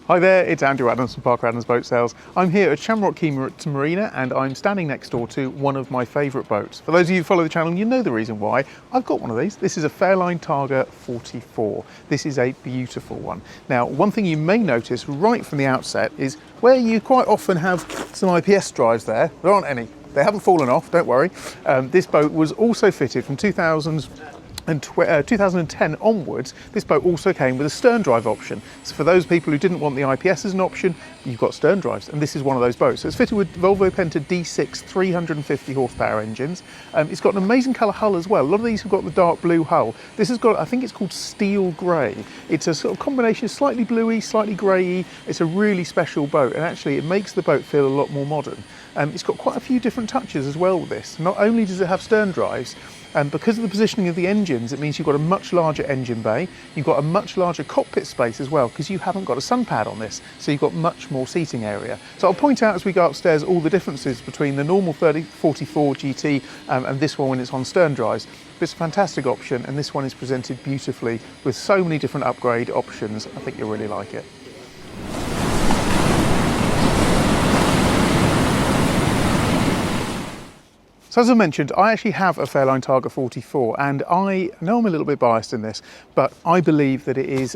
Hi there, it's Andrew Adams from Parker Adams Boat Sales. I'm here at Shamrock Key Marina and I'm standing next door to one of my favourite boats. For those of you who follow the channel, you know the reason why. I've got one of these. This is a Fairline Targa 44. This is a beautiful one. Now, one thing you may notice right from the outset is where you quite often have some IPS drives there aren't any. They haven't fallen off, don't worry. This boat was also fitted from 2010 onwards. This boat also came with a stern drive option. So for those people who didn't want the IPS as an option, you've got stern drives, and this is one of those boats. So it's fitted with Volvo Penta D6 350 horsepower engines. It's got an amazing colour hull as well. A lot of these have got the dark blue hull. This has got, I think it's called steel grey. It's a sort of combination, slightly bluey, slightly greyy. It's a really special boat, and actually it makes the boat feel a lot more modern. It's got quite a few different touches as well with this. Not only does it have stern drives, because of the positioning of the engines, it means you've got a much larger engine bay, you've got a much larger cockpit space as well, because you haven't got a sun pad on this, so you've got much more seating area. So I'll point out as we go upstairs all the differences between the normal 44 GT and this one when it's on stern drives. But it's a fantastic option, and this one is presented beautifully with so many different upgrade options. I think you'll really like it. So as I mentioned, I actually have a Fairline Targa 44, and I know I'm a little bit biased in this, but I believe that it is,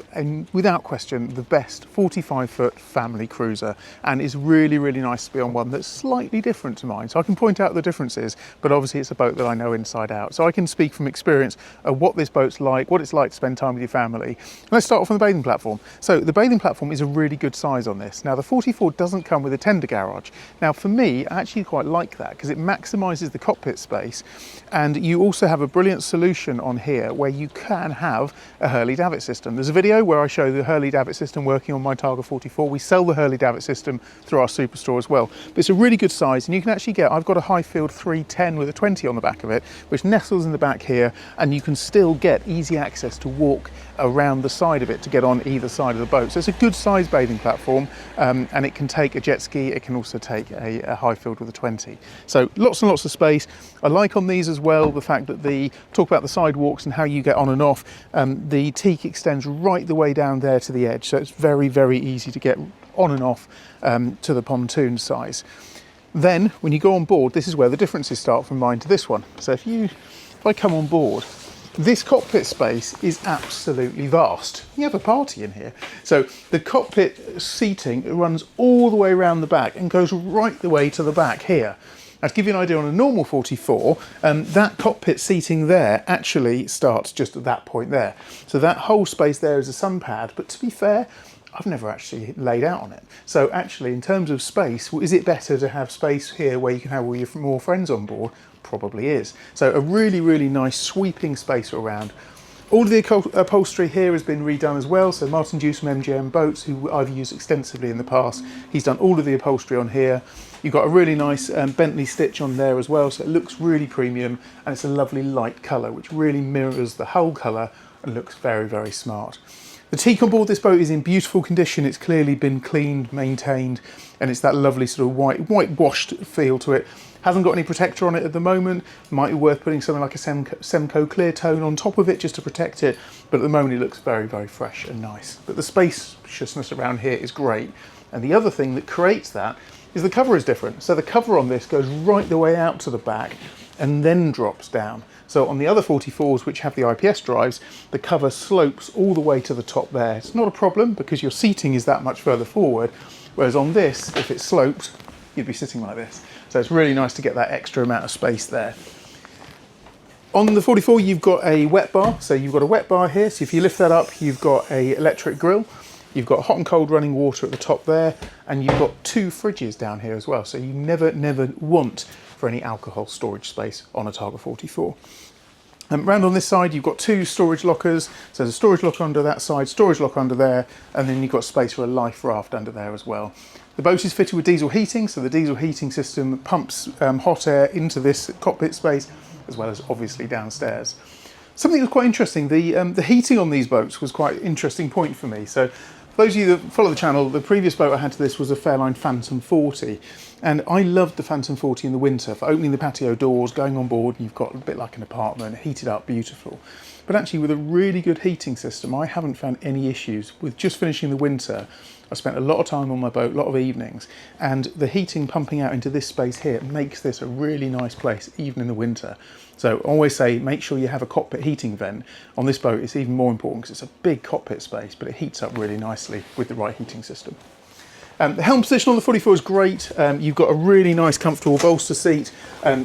without question, the best 45-foot family cruiser, and is really, really nice to be on one that's slightly different to mine. So I can point out the differences, but obviously it's a boat that I know inside out. So I can speak from experience of what this boat's like, what it's like to spend time with your family. Let's start off on the bathing platform. So the bathing platform is a really good size on this. Now the 44 doesn't come with a tender garage. Now for me, I actually quite like that because it maximises the cockpit space, and you also have a brilliant solution on here where you can have a Hurley-Davitt system. There's a video where I show the Hurley-Davitt system working on my Targa 44. We sell the Hurley-Davitt system through our superstore as well. But it's a really good size, and you can actually get, I've got a Highfield 310 with a 20 on the back of it, which nestles in the back here, and you can still get easy access to walk around the side of it to get on either side of the boat. So it's a good size bathing platform, and it can take a jet ski, it can also take a Highfield with a 20. So lots and lots of space. I like on these as well the fact that talk about the sidewalks and how you get on and off. The teak extends right the way down there to the edge, so it's very, very easy to get on and off to the pontoon size. Then when you go on board, this is where the differences start from mine to this one. So if I come on board, this cockpit space is absolutely vast. You have a party in here. So the cockpit seating runs all the way around the back and goes right the way to the back here. Now, to give you an idea, on a normal 44, that cockpit seating there actually starts just at that point there. So that whole space there is a sun pad, but to be fair, I've never actually laid out on it. So actually, in terms of space, is it better to have space here where you can have all your more friends on board? Probably is. So a really, really nice sweeping space around. All of the upholstery here has been redone as well. So Martin Juice from MGM Boats, who I've used extensively in the past, he's done all of the upholstery on here. You've got a really nice Bentley stitch on there as well, so it looks really premium, and it's a lovely light colour, which really mirrors the whole colour and looks very, very smart. The teak on board this boat is in beautiful condition. It's clearly been cleaned, maintained, and it's that lovely sort of whitewashed feel to it. Hasn't got any protector on it at the moment. Might be worth putting something like a Semco clear tone on top of it just to protect it, but at the moment it looks very, very fresh and nice. But the spaciousness around here is great, and the other thing that creates that is the cover is different. So the cover on this goes right the way out to the back and then drops down. So on the other 44s, which have the IPS drives, the cover slopes all the way to the top there. It's not a problem because your seating is that much further forward, whereas on this, if it sloped, you'd be sitting like this. So it's really nice to get that extra amount of space there. On the 44, you've got a wet bar. So you've got a wet bar here. So if you lift that up, you've got an electric grill. You've got hot and cold running water at the top there, and you've got 2 fridges down here as well. So you never want for any alcohol storage space on a Targa 44. Round on this side, you've got 2 storage lockers. So there's a storage locker under that side, storage locker under there, and then you've got space for a life raft under there as well. The boat is fitted with diesel heating, so the diesel heating system pumps hot air into this cockpit space, as well as obviously downstairs. Something that was quite interesting, the heating on these boats was quite an interesting point for me. So For those of you that follow the channel, the previous boat I had to this was a Fairline Phantom 40, and I loved the Phantom 40 in the winter for opening the patio doors, going on board, and you've got a bit like an apartment, heated up, beautiful. But actually with a really good heating system, I haven't found any issues. With just finishing the winter, I spent a lot of time on my boat, a lot of evenings, and the heating pumping out into this space here makes this a really nice place, even in the winter. So I always say, make sure you have a cockpit heating vent. On this boat, it's even more important because it's a big cockpit space, but it heats up really nicely with the right heating system. The helm position on the 44 is great. You've got a really nice comfortable bolster seat.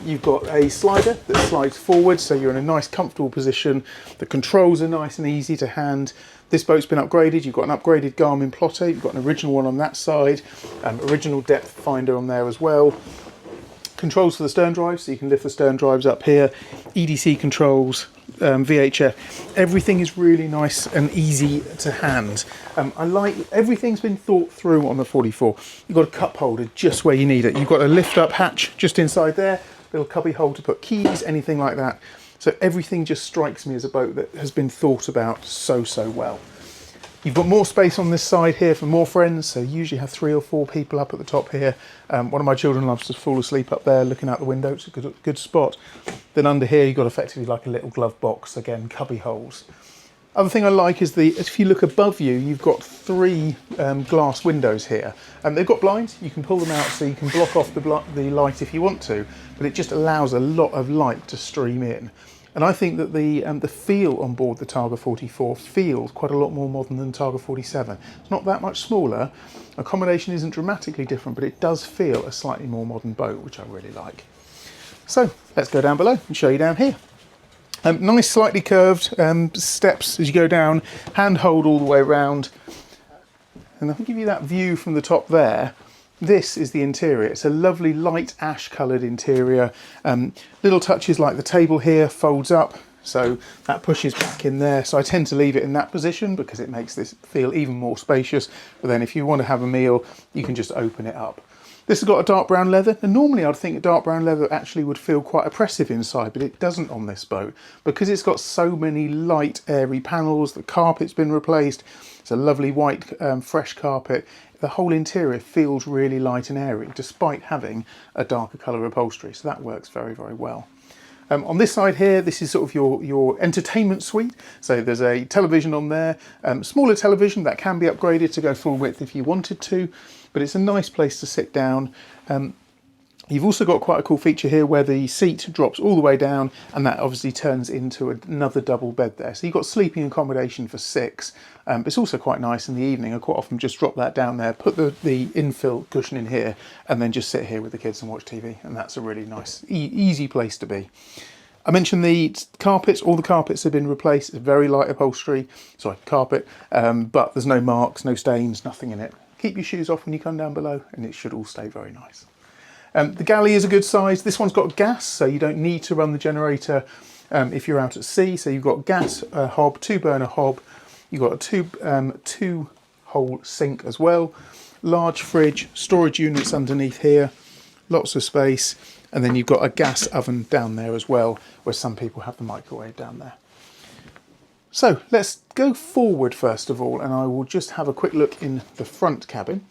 You've got a slider that slides forward, so you're in a nice comfortable position. The controls are nice and easy to hand. This boat's been upgraded. You've got an upgraded Garmin plotter. You've got an original one on that side. Original depth finder on there as well. Controls for the stern drives, so you can lift the stern drives up here. EDC controls, VHF. Everything is really nice and easy to hand. I like everything's been thought through on the 44. You've got a cup holder just where you need it. You've got a lift up hatch just inside there, little cubby hole to put keys, anything like that. So everything just strikes me as a boat that has been thought about so well. You've got more space on this side here for more friends, so you usually have 3 or 4 people up at the top here. One of my children loves to fall asleep up there looking out the window. It's a good spot. Then under here you've got effectively like a little glove box, again cubby holes. Other thing I like is if you look above you, you've got 3 glass windows here. They've got blinds, you can pull them out so you can block off the light if you want to, but it just allows a lot of light to stream in. And I think that the feel on board the Targa 44 feels quite a lot more modern than Targa 47. It's not that much smaller, accommodation isn't dramatically different, but it does feel a slightly more modern boat, which I really like. So let's go down below and show you down here. Nice slightly curved steps as you go down, handhold all the way around. And I'll give you that view from the top there. This is the interior. It's a lovely light ash coloured interior. Little touches like the table here folds up, so that pushes back in there. So I tend to leave it in that position because it makes this feel even more spacious. But then if you want to have a meal, you can just open it up. This has got a dark brown leather, and normally I'd think a dark brown leather actually would feel quite oppressive inside, but it doesn't on this boat because it's got so many light, airy panels. The carpet's been replaced. It's a lovely white, fresh carpet. The whole interior feels really light and airy, despite having a darker colour upholstery, so that works very well. On this side here, this is sort of your entertainment suite. So there's a television on there, smaller television that can be upgraded to go full width if you wanted to, but it's a nice place to sit down. You've also got quite a cool feature here where the seat drops all the way down, and that obviously turns into another double bed there. So you've got sleeping accommodation for 6. But it's also quite nice in the evening. I quite often just drop that down there, put the infill cushion in here, and then just sit here with the kids and watch TV. And that's a really nice, easy place to be. I mentioned the carpets. All the carpets have been replaced. It's very light upholstery, sorry, carpet, but there's no marks, no stains, nothing in it. Keep your shoes off when you come down below, and it should all stay very nice. The galley is a good size. This one's got gas, so you don't need to run the generator if you're out at sea. So you've got gas hob, 2-burner hob. You've got a 2-hole sink as well. Large fridge, storage units underneath here. Lots of space. And then you've got a gas oven down there as well, where some people have the microwave down there. So let's go forward first of all, and I will just have a quick look in the front cabin.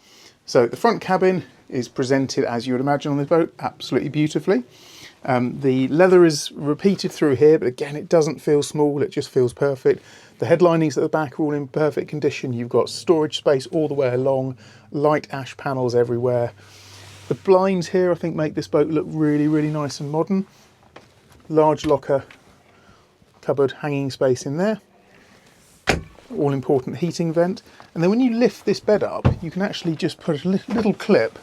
So the front cabin is presented as you would imagine on this boat, absolutely beautifully. The leather is repeated through here, but again, it doesn't feel small, it just feels perfect. The headlinings at the back are all in perfect condition. You've got storage space all the way along, light ash panels everywhere. The blinds here, I think, make this boat look really nice and modern. Large locker, cupboard, hanging space in there. All important heating vent. And then when you lift this bed up, you can actually just put a little clip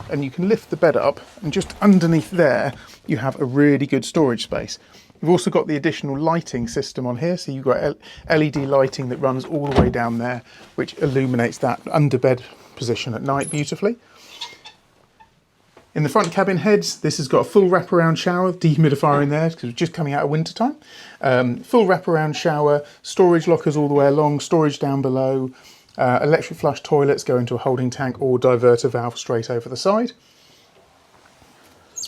and you can lift the bed up, and just underneath there you have a really good storage space. We've also got the additional lighting system on here, so you've got LED lighting that runs all the way down there, which illuminates that underbed position at night beautifully. In the front cabin heads, this has got a full wraparound shower, dehumidifier in there because it's just coming out of winter time. Full wraparound shower, storage lockers all the way along, storage down below, electric flush toilets go into a holding tank or diverter valve straight over the side.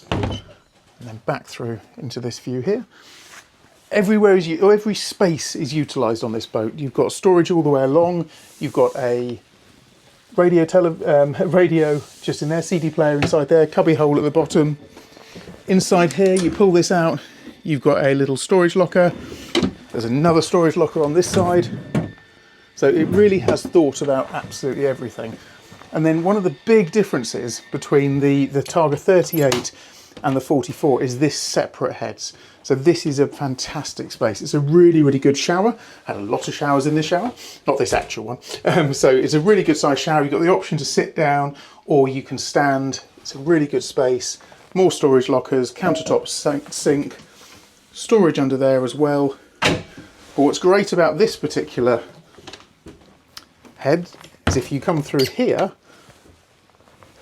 And then back through into this view here. everywhere is every space is utilised on this boat. You've got storage all the way along. You've got a radio just in there, CD player inside there, cubby hole at the bottom. Inside here, you pull this out, you've got a little storage locker. There's another storage locker on this side. So it really has thought about absolutely everything. And then one of the big differences between the Targa 38 and the 44 is this separate heads. So this is a fantastic space. It's a really, really good shower. Had a lot of showers in this shower, not this actual one. So it's a really good size shower. You've got the option to sit down or you can stand. It's a really good space. More storage lockers, countertop sink, storage under there as well. But what's great about this particular head is if you come through here,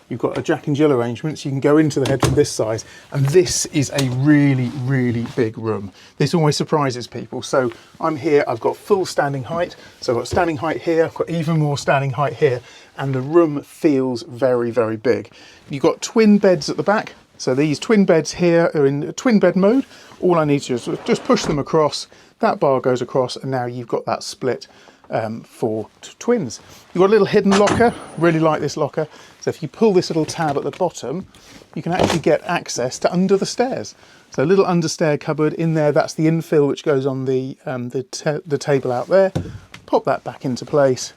you've got a Jack and Jill arrangement, so you can go into the head from this side, and this is a really, really big room. This always surprises people. So I'm here, I've got full standing height, so I've got standing height here, I've got even more standing height here, and the room feels very, very big. You've got twin beds at the back, so these twin beds here are in twin bed mode. All I need to do is just push them across, that bar goes across, and now you've got that split for twins. You've got a little hidden locker, really like this locker. So if you pull this little tab at the bottom, you can actually get access to under the stairs. So a little understair cupboard in there, that's the infill which goes on the table out there. Pop that back into place.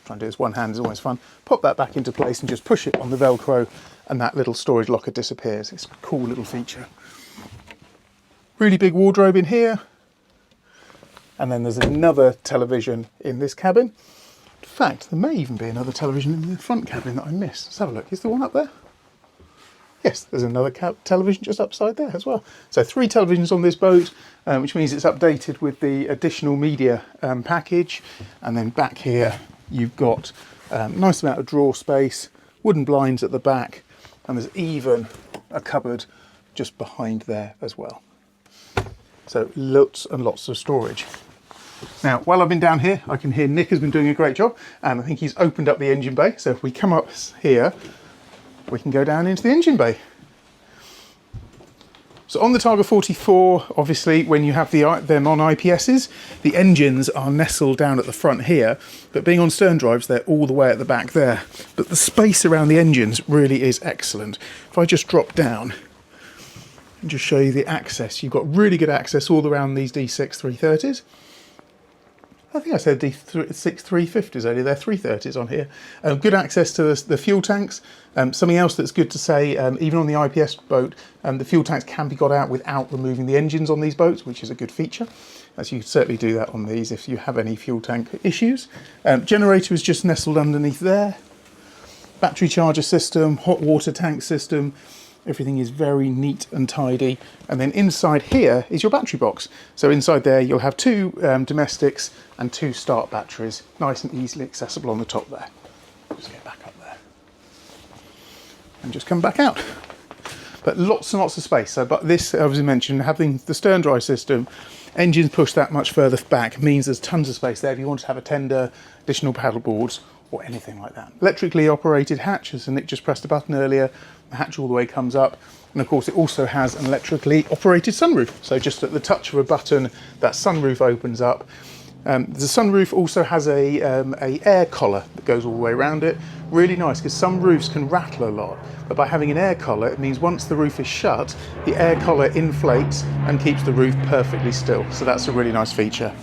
Try and do this one hand is always fun. Pop that back into place and just push it on the Velcro and that little storage locker disappears. It's a cool little feature. Really big wardrobe in here. And then there's another television in this cabin. In fact, there may even be another television in the front cabin that I missed. Let's have a look. Is there one up there? Yes, there's another television just upside there as well. So 3 televisions on this boat, which means it's updated with the additional media package. And then back here, you've got a nice amount of drawer space, wooden blinds at the back, and there's even a cupboard just behind there as well. So lots and lots of storage. Now, while I've been down here, I can hear Nick has been doing a great job, and I think he's opened up the engine bay. So if we come up here, we can go down into the engine bay. So on the Targa 44, obviously, when you have their non-IPSs, the engines are nestled down at the front here, but being on stern drives, they're all the way at the back there. But the space around the engines really is excellent. If I just drop down and just show you the access, you've got really good access all around these D6-330s. I think I said D6-350s earlier, they're 330s on here. Good access to the fuel tanks. Something else that's good to say, even on the IPS boat, the fuel tanks can be got out without removing the engines on these boats, which is a good feature. As you can certainly do that on these if you have any fuel tank issues. Generator is just nestled underneath there. Battery charger system, hot water tank system. Everything is very neat and tidy. And then inside here is your battery box. So inside there you'll have 2 domestics and 2 start batteries, nice and easily accessible on the top there. Just get back up there and just come back out. But lots and lots of space. So, but this, as I mentioned, having the stern drive system, engines pushed that much further back means there's tons of space there if you want to have a tender, additional paddle boards or anything like that. Electrically operated hatch, as Nick just pressed a button earlier, the hatch all the way comes up. And of course it also has an electrically operated sunroof. So just at the touch of a button, that sunroof opens up. The sunroof also has a air collar that goes all the way around it. Really nice, because some roofs can rattle a lot. But by having an air collar, it means once the roof is shut, the air collar inflates and keeps the roof perfectly still. So that's a really nice feature.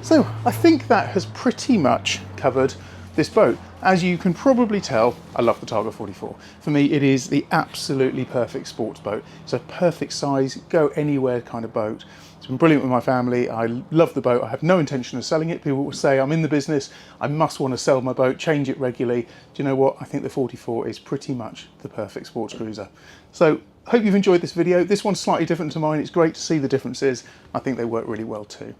So I think that has pretty much covered this boat. As you can probably tell, I love the Targa 44. For me, it is the absolutely perfect sports boat. It's a perfect size, go anywhere kind of boat. It's been brilliant with my family. I love the boat. I have no intention of selling it. People will say, I'm in the business, I must want to sell my boat, change it regularly. Do you know what? I think the 44 is pretty much the perfect sports cruiser. So, hope you've enjoyed this video. This one's slightly different to mine. It's great to see the differences. I think they work really well too.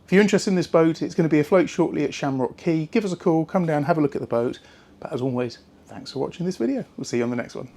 If you're interested in this boat, it's going to be afloat shortly at Shamrock Quay. Give us a call, come down, have a look at the boat. But as always, thanks for watching this video. We'll see you on the next one.